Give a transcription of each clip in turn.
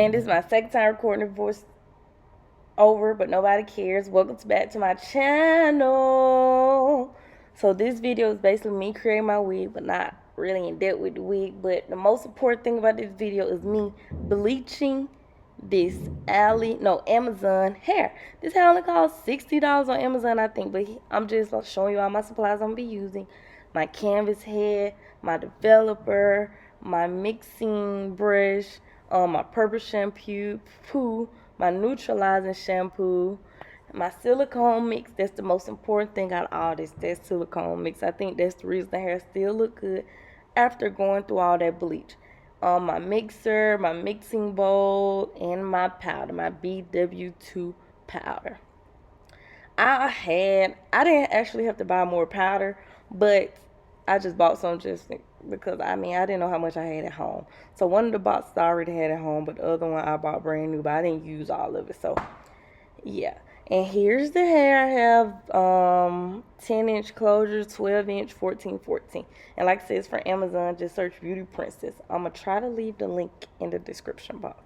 Man, this is my second time recording the voice over, but nobody cares. Welcome back to my channel. So this video is basically me creating my wig, but not really in depth with the wig. But the most important thing about this video is me bleaching this Amazon hair. This hair only costs $60 on Amazon, I think, but I'm just showing you all my supplies I'm gonna be using. My canvas head, my developer, my mixing brush, my purple shampoo, my neutralizing shampoo, my silicone mix. That's the most important thing out of all this. That silicone mix. I think that's the reason the hair still look good after going through all that bleach. My mixer, my mixing bowl, and my powder, my BW2 powder. I didn't actually have to buy more powder, but I just bought some just because I didn't know how much I had at home. So one of the boxes I already had at home, but the other one I bought brand new, but I didn't use all of it. So yeah. And here's the hair. I have 10-inch closure, 12-inch, 14. And like I said, it's from Amazon. Just search Beauty Princess. I'm going to try to leave the link in the description box.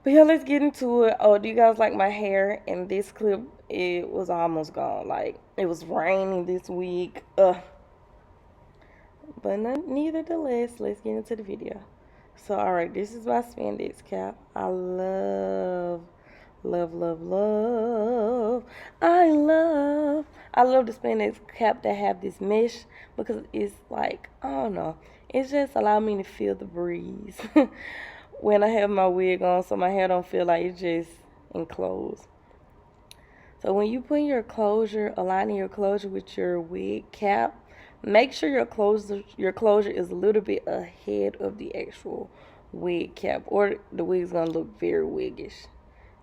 But yeah, let's get into it. Oh, do you guys like my hair? In this clip, it was almost gone. Like, it was raining this week. But nevertheless, let's get into the video. So, alright, this is my spandex cap. I love I love the spandex cap that have this mesh because it's like, I don't know, it's just allow me to feel the breeze when I have my wig on, so my hair don't feel like it's just enclosed. So when you put your closure, aligning your closure with your wig cap, make sure your closure is a little bit ahead of the actual wig cap, or the wig's gonna look very wiggish.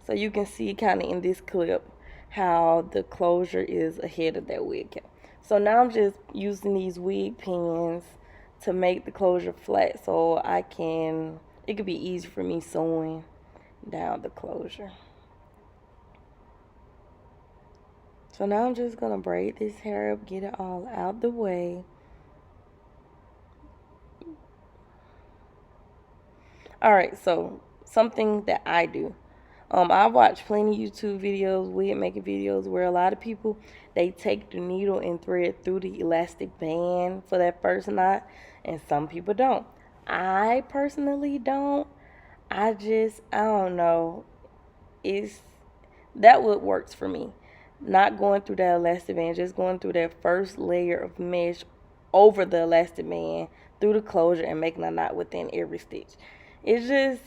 So you can see kind of in this clip how the closure is ahead of that wig cap. So now I'm just using these wig pins to make the closure flat so it could be easy for me sewing down the closure. So now I'm just going to braid this hair up, get it all out the way. Alright, so something that I do. I watch plenty of YouTube videos, wig making videos, where a lot of people, they take the needle and thread through the elastic band for that first knot, and some people don't. I personally don't. I don't know. That what works for me. Not going through that elastic band, just going through that first layer of mesh over the elastic band, through the closure, and making a knot within every stitch. It's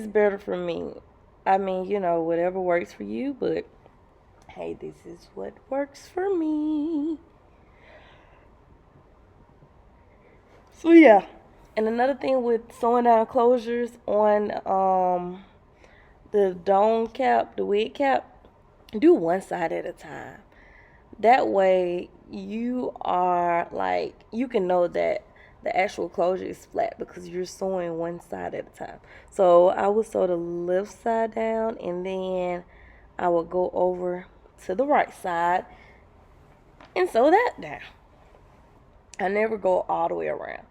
better for me. Whatever works for you, but hey, this is what works for me. So yeah, and another thing with sewing down closures on the dome cap, the wig cap, do one side at a time. That way you can know that the actual closure is flat because you're sewing one side at a time. So I will sew the left side down, and then I will go over to the right side and sew that down. I never go all the way around.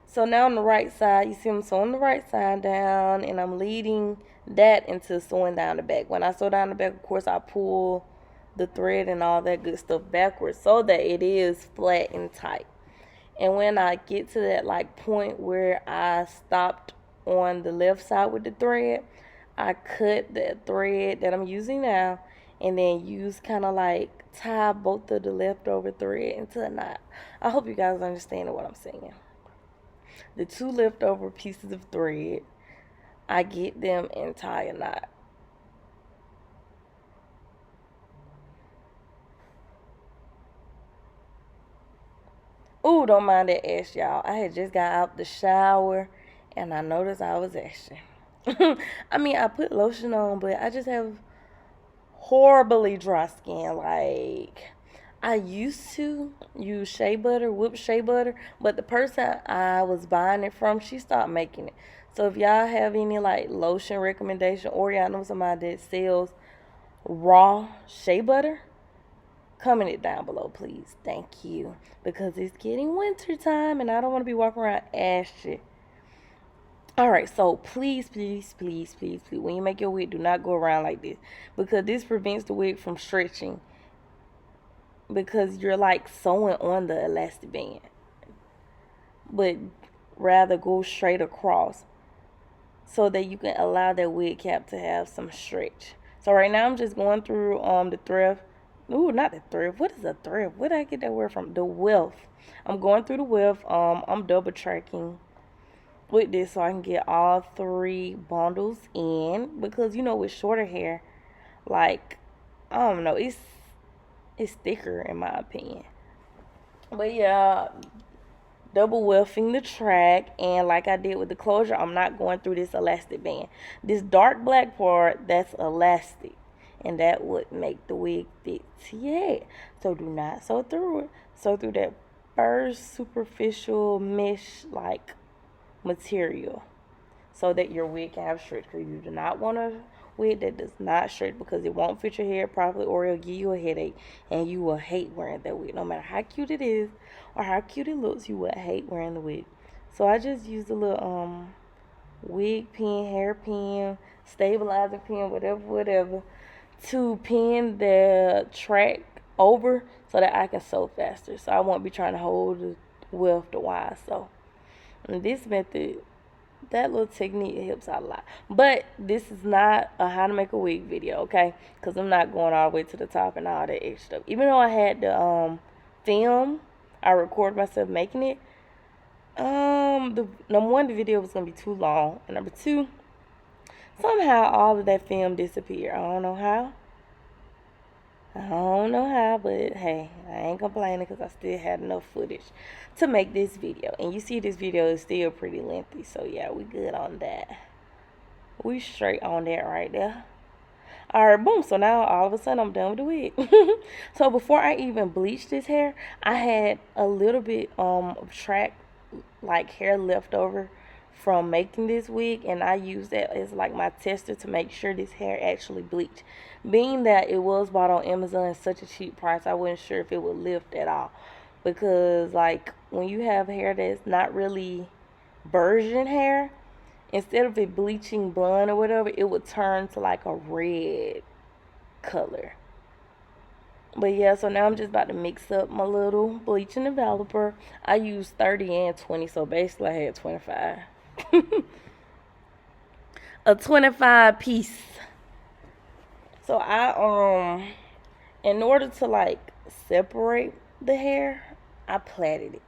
So now on the right side, you see I'm sewing the right side down, and I'm leading that into sewing down the back. When I sew down the back, of course, I pull the thread and all that good stuff backwards so that it is flat and tight. And when I get to that point where I stopped on the left side with the thread, I cut the thread that I'm using now, and then tie both of the leftover thread into a knot. I hope you guys understand what I'm saying. The two leftover pieces of thread, I get them and tie a knot. Ooh, don't mind that ash, y'all. I had just got out the shower, and I noticed I was ashing. I put lotion on, but I just have horribly dry skin. I used to use shea butter, whipped shea butter, but the person I was buying it from, she stopped making it. So if y'all have any lotion recommendation, or y'all know somebody that sells raw shea butter, comment it down below, please. Thank you. Because it's getting winter time, and I don't want to be walking around ashy. All right, so please, please, please, please, please, when you make your wig, do not go around like this, because this prevents the wig from stretching, because you're like sewing on the elastic band. But rather go straight across so that you can allow that wig cap to have some stretch. So right now I'm just going through the thrift. Ooh, not the thrift. What is a thrift? Where did I get that word from? The Wealth. I'm going through the Wealth. I'm double tracking with this so I can get all 3 bundles in, because with shorter hair, like, I don't know, it's thicker in my opinion. But yeah, double wealthing the track, and like I did with the closure, I'm not going through this elastic band. This dark black part, that's elastic, and that would make the wig fit to your head. So do not sew through it. Sew through that first superficial mesh like material so that your wig can have stretch, because you do not want a wig that does not stretch, because it won't fit your hair properly or it'll give you a headache, and you will hate wearing that wig. No matter how cute it is or how cute it looks, you will hate wearing the wig. So I just used a little wig pin, hair pin, stabilizer pin, whatever, to pin the track over so that I can sew faster. So I won't be trying to hold the weft the while. So in this method, that little technique helps out a lot. But this is not a how to make a wig video, okay? Because I'm not going all the way to the top and all that extra stuff. Even though I had the film, I recorded myself making it. The number one, the video was gonna be too long, and number two, somehow all of that film disappeared. I don't know how, but hey, I ain't complaining because I still had enough footage to make this video. And you see this video is still pretty lengthy, so yeah, we good on that. We straight on that right there. Alright, boom. So now all of a sudden I'm done with the wig. So before I even bleached this hair, I had a little bit of track like hair left over from making this wig, and I used that as like my tester to make sure this hair actually bleached. Being that it was bought on Amazon at such a cheap price, I wasn't sure if it would lift at all, because like when you have hair that's not really virgin hair, instead of it bleaching blonde or whatever, it would turn to like a red color. But yeah, so now I'm just about to mix up my little bleaching developer. I used 30 and 20, so basically I had 25. A 25 piece. So in order to like separate the hair, I plaited it.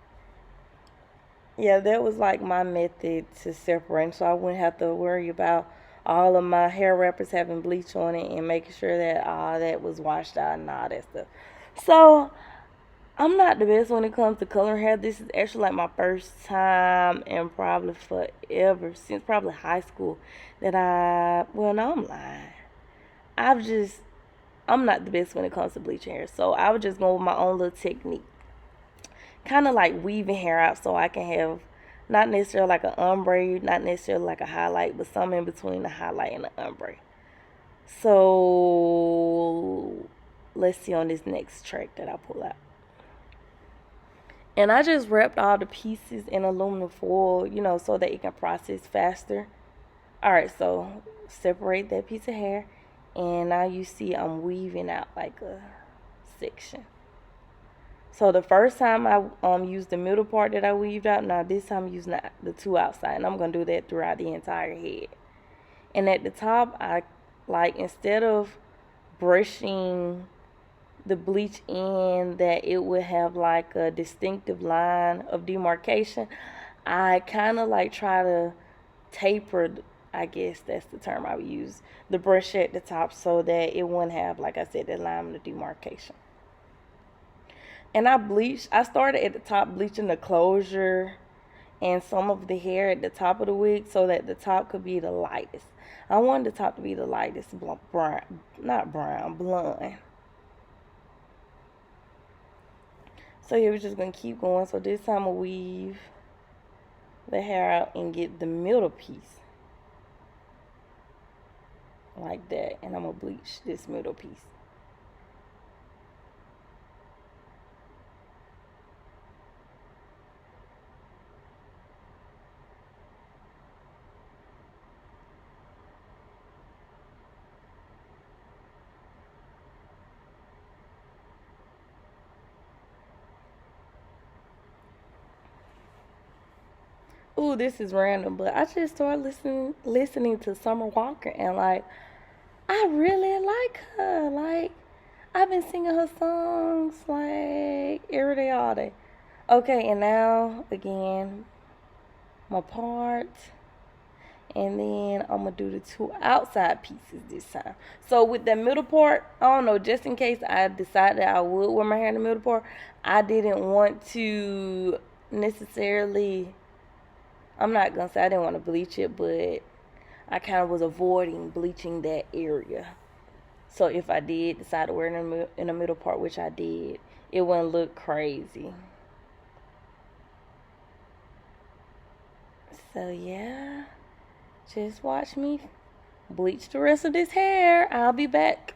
Yeah, that was like my method to separate, so I wouldn't have to worry about all of my hair wrappers having bleach on it and making sure that all that was washed out and all that stuff. So I'm not the best when it comes to coloring hair. This is actually like my first time and probably forever, since probably high school, that no, I'm lying. I'm not the best when it comes to bleaching hair. So I was just going with my own little technique. Kind of like weaving hair out so I can have not necessarily like an ombre, not necessarily like a highlight, but something in between the highlight and the ombre. So let's see on this next track that I pull out. And I just wrapped all the pieces in aluminum foil, so that it can process faster. Alright, so separate that piece of hair. And now you see I'm weaving out like a section. So the first time I used the middle part that I weaved out. Now this time I'm using the 2 outside. And I'm going to do that throughout the entire head. And at the top, I instead of brushing the bleach in that it would have like a distinctive line of demarcation, I kind of try to taper, I guess that's the term I would use, the brush at the top so that it wouldn't have, like I said, that line of demarcation. And I started at the top bleaching the closure and some of the hair at the top of the wig so that the top could be the lightest. I wanted the top to be the lightest blonde. So yeah, we're just going to keep going. So this time I'll weave the hair out and get the middle piece. Like that. And I'm going to bleach this middle piece. Ooh, this is random, but I just started listening to Summer Walker, and like I really like her. Like I've been singing her songs like every day, all day. Okay, and now again my part, and then I'm gonna do the two outside pieces this time. So with that middle part, I don't know, just in case I decided I would wear my hair in the middle part, I didn't want to necessarily. I'm not gonna say I didn't want to bleach it, but I kind of was avoiding bleaching that area. So if I did decide to wear it in the middle part, which I did, it wouldn't look crazy. So yeah, just watch me bleach the rest of this hair. I'll be back.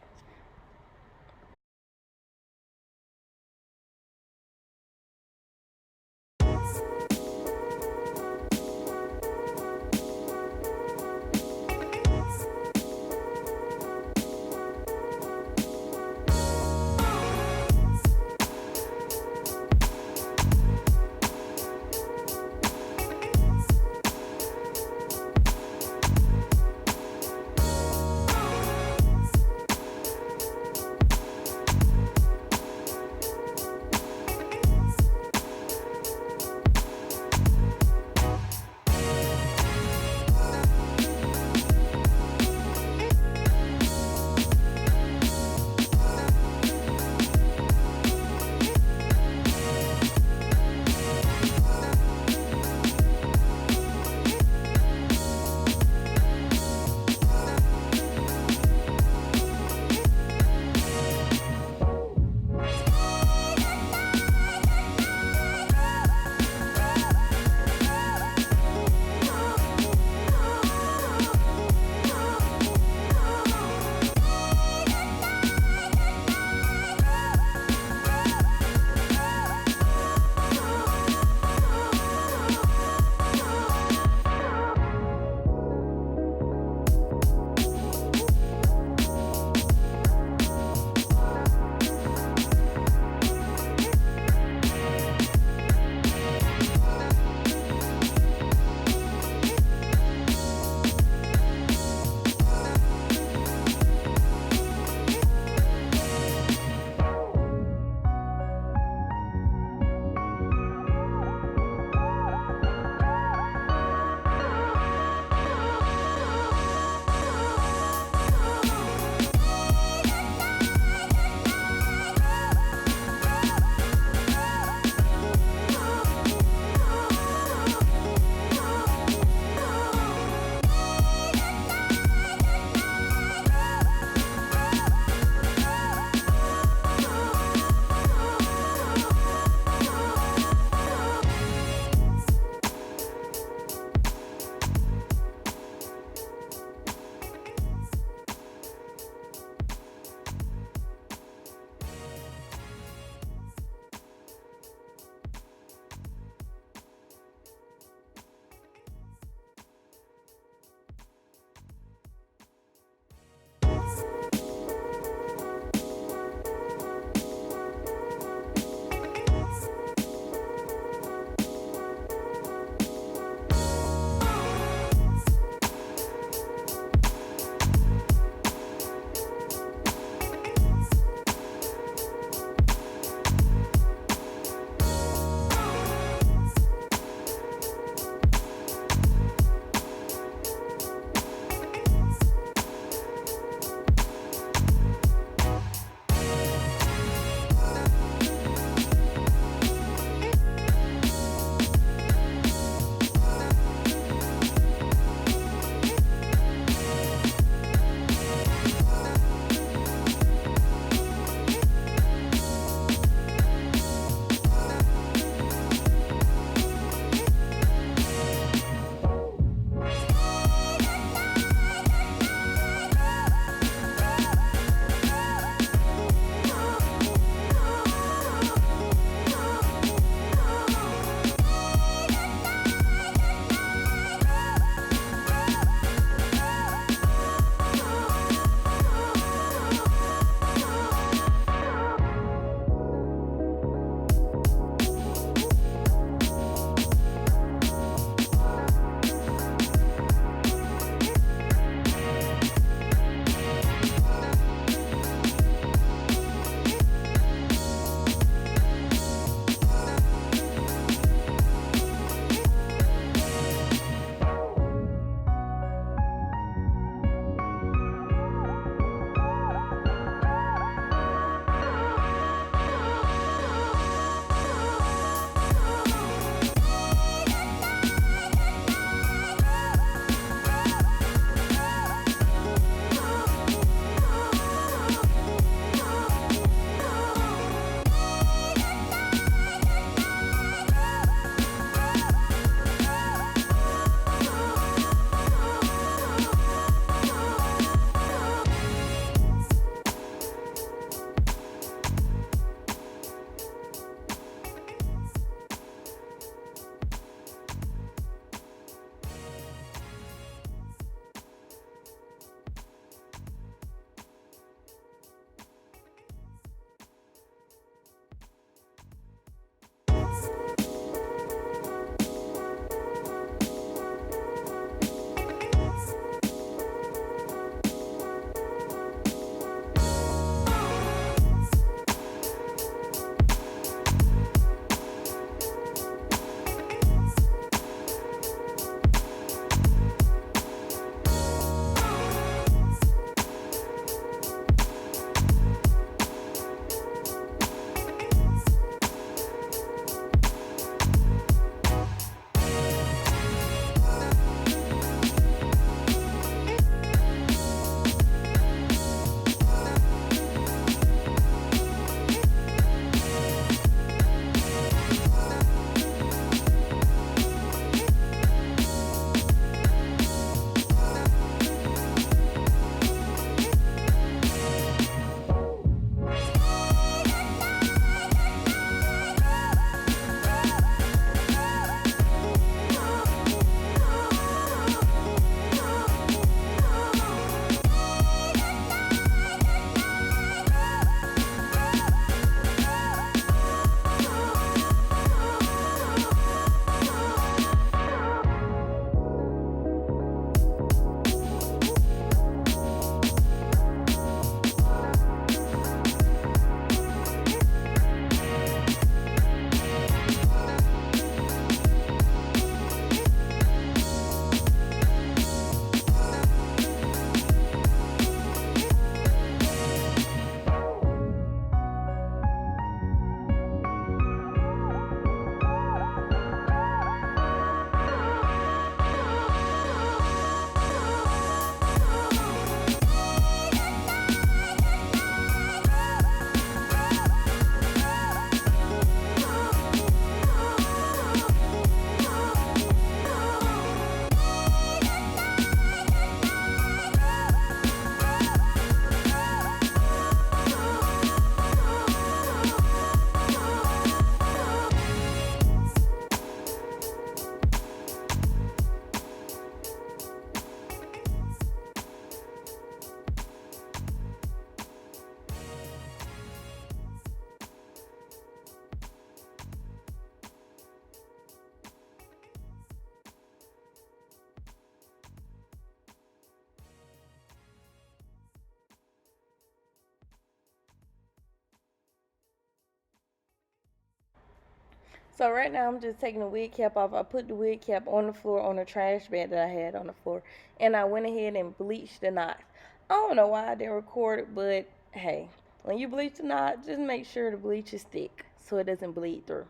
So right now I'm just taking the wig cap off. I put the wig cap on the floor on the trash bag that I had on the floor. And I went ahead and bleached the knots. I don't know why I didn't record it, but hey, when you bleach the knot, just make sure the bleach is thick so it doesn't bleed through.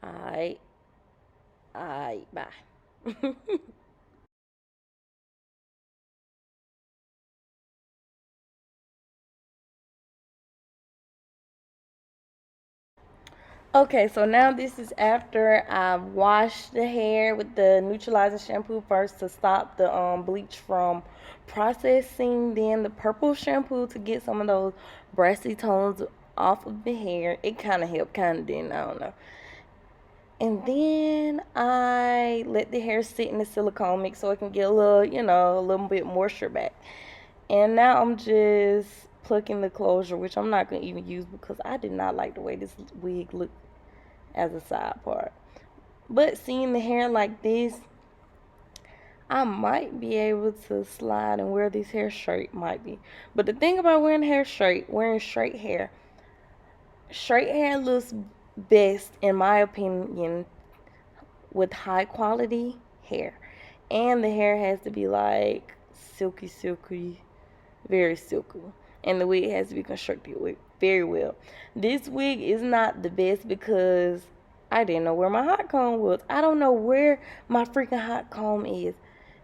Alright. Alright, bye. Okay, so now this is after I've washed the hair with the neutralizing shampoo first to stop the bleach from processing, then the purple shampoo to get some of those brassy tones off of the hair. It kind of helped, kind of didn't, I don't know. And then I let the hair sit in the silicone mix so it can get a little, a little bit moisture back. And now I'm just plucking the closure, which I'm not going to even use because I did not like the way this wig looked as a side part. But seeing the hair like this, I might be able to slide and wear this hair straight, might be. But the thing about wearing straight hair looks best, in my opinion, with high quality hair. And the hair has to be like silky, very silky. And the wig has to be constructed very well. This wig is not the best because I didn't know where my hot comb was. I don't know where my freaking hot comb is.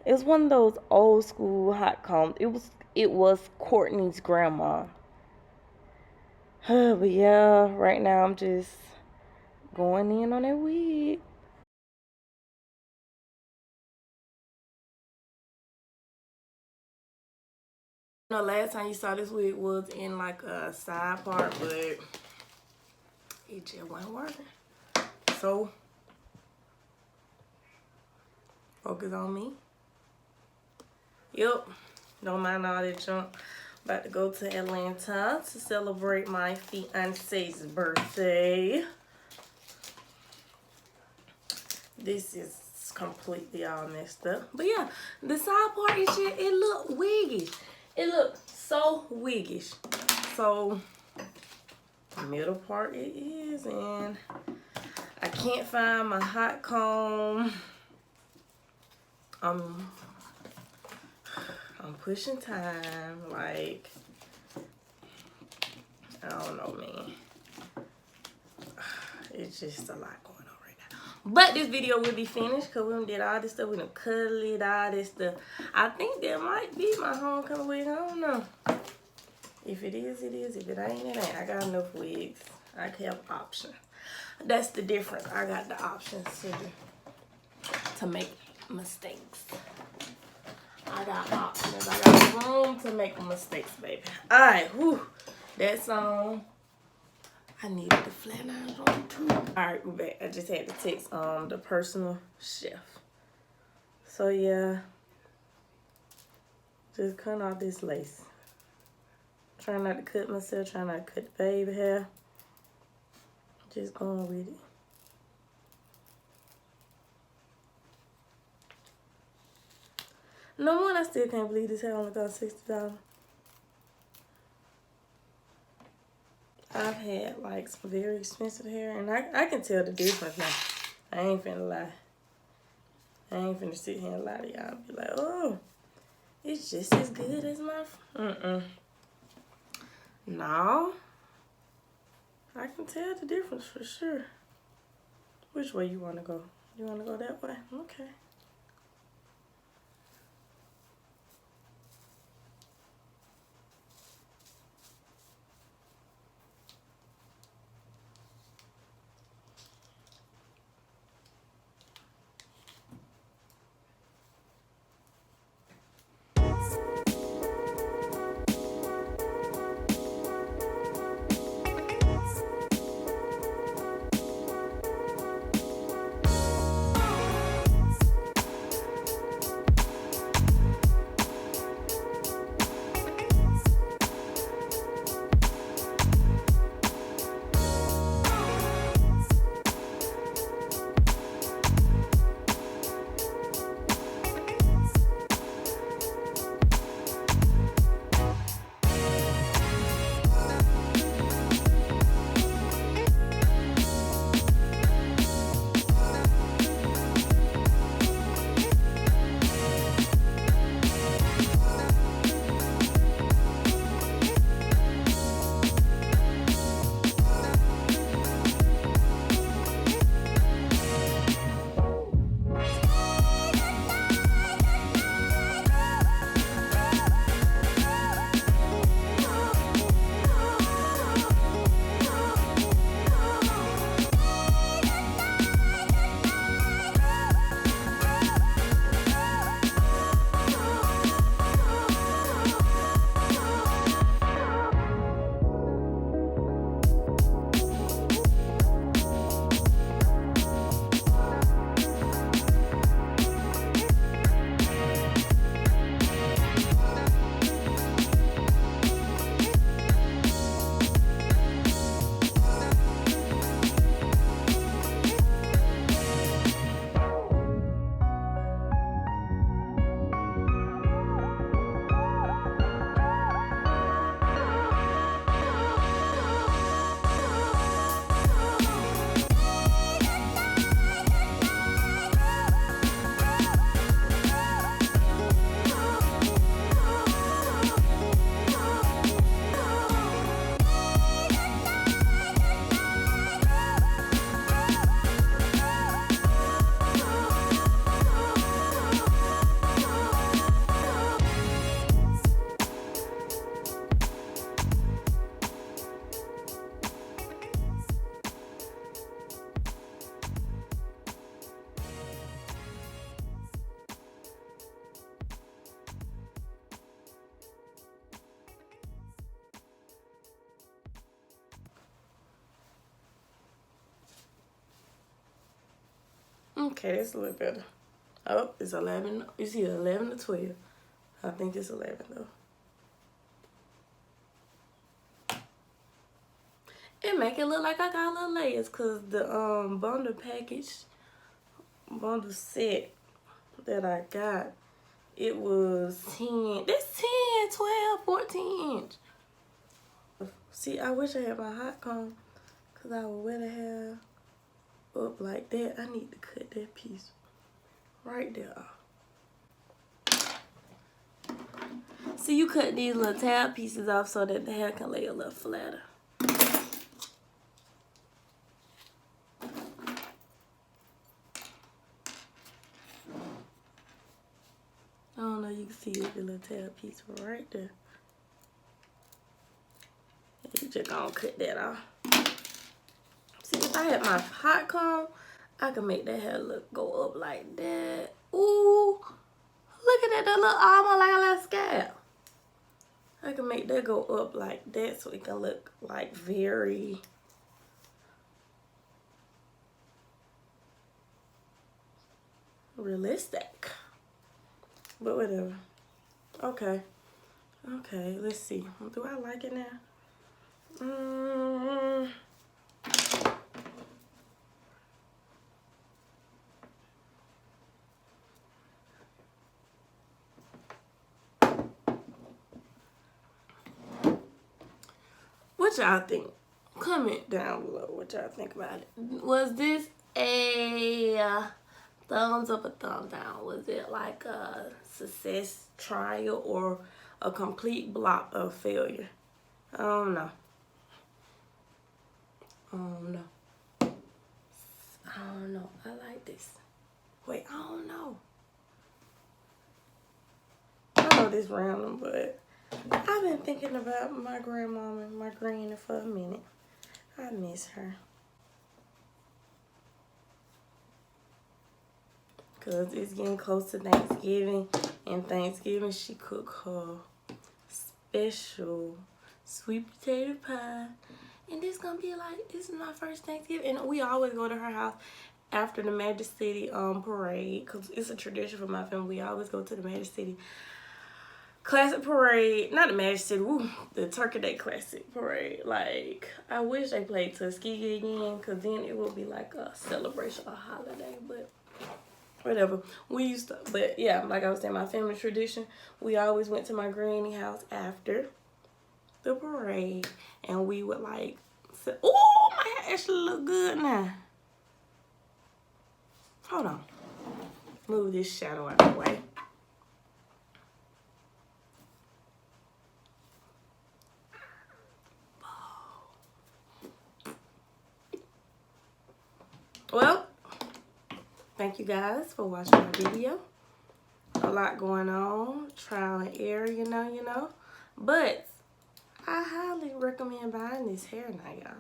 It's one of those old school hot combs. It was Courtney's grandma. But yeah, right now I'm just going in on that wig. No, last time you saw this wig was in like a side part, but it just wasn't working. So focus on me. Yep, don't mind all that junk. About to go to Atlanta to celebrate my fiance's birthday. This is completely all messed up. But yeah, the side part is just, it look wiggish. It look so wiggish. So the middle part it is, and I can't find my hot comb. I'm pushing time, like, I don't know, man. It's just a lot going on right now. But this video will be finished because we done did all this stuff. We done cut it, all this stuff. I think that might be my homecoming wig. I don't know. If it is, it is. If it ain't, it ain't. I got enough wigs. I can have options. That's the difference. I got the options to make mistakes. I got options. I got room to make mistakes, baby. Alright, whew. That's on. I needed the flat irons on too. Alright, we're back. I just had to text the personal chef. So yeah. Just cutting off this lace. Trying not to cut myself, trying not to cut the baby hair. Just going with it. No one, I still can't believe this hair only cost $60. I've had like some very expensive hair, and I can tell the difference now. I ain't finna lie. I ain't finna sit here and lie to y'all and be like, oh, it's just as good as my. No. I can tell the difference for sure. Which way you wanna go? You wanna go that way? Okay. Okay, that's a little better. Oh, it's 11. It's either 11 or 12. I think it's 11 though. It make it look like I got little layers because the bundle set that I got, it was 10. That's 10, 12, 14 inch. See, I wish I had my hot comb because I would wear the hair up like that. I need to cut that piece right there off. See, you cut these little tab pieces off so that the hair can lay a little flatter. I don't know, you can see the little tab piece right there. You just gonna cut that off. See, if I had my hot comb, I can make that hair go up like that. Ooh, look at that, that look almost like a little scalp. I can make that go up like that so it can look like very realistic. But whatever. Okay. Okay, let's see. Do I like it now? What y'all think? Comment down below what y'all think about it. Was this a thumbs up or thumbs down? Was it like a success trial or a complete block of failure? I don't know. I don't know. I don't know. I like this. Wait, I don't know. I know this random, but I've been thinking about my grandmama, my granny for a minute. I miss her. Because it's getting close to Thanksgiving. And Thanksgiving, she cooked her special sweet potato pie. And this gonna be like, this is my first Thanksgiving. And we always go to her house after the Magic City parade. Because it's a tradition for my family. We always go to the Magic City Classic Parade. Not the Magic City, woo, the Turkey Day Classic Parade. Like, I wish they played Tuskegee again. Because then it would be like a celebration, a holiday. But whatever. We used to, but yeah, like I was saying, my family tradition, we always went to my granny house after the parade, and we would like say, oh, my hair actually look good now. Hold on. Move this shadow out of the way. Well, thank you guys for watching my video. A lot going on, trial and error, you know. But I highly recommend buying this hair now, y'all.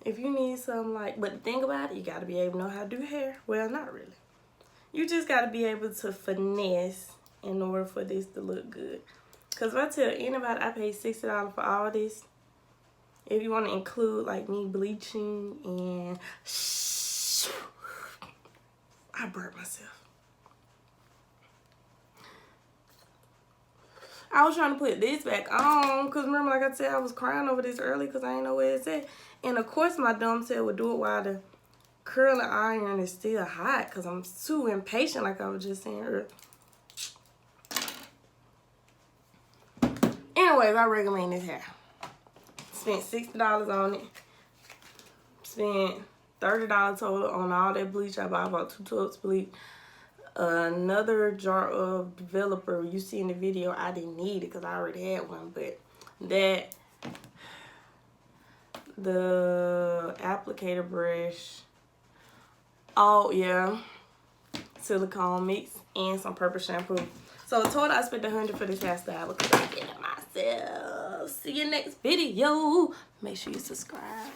If you need some, like, but the thing about it, you got to be able to know how to do hair. Well, not really. You just got to be able to finesse in order for this to look good. Because if I tell anybody I paid $60 for all this, if you want to include, like, me bleaching and... I burnt myself. I was trying to put this back on because remember, like I said, I was crying over this early because I didn't know where it's at. And of course, my dumb self would do it while the curling iron is still hot because I'm too impatient, like I was just saying earlier. Anyways, I recommend this hair. Spent $60 on it. Spent $30 total on all that bleach. I bought about 2 tubs bleach. Another jar of developer. You see in the video, I didn't need it because I already had one. But that, the applicator brush. Oh yeah, silicone mix and some purple shampoo. So total, I spent $100 for this hairstyle because I did it myself. See you next video. Make sure you subscribe.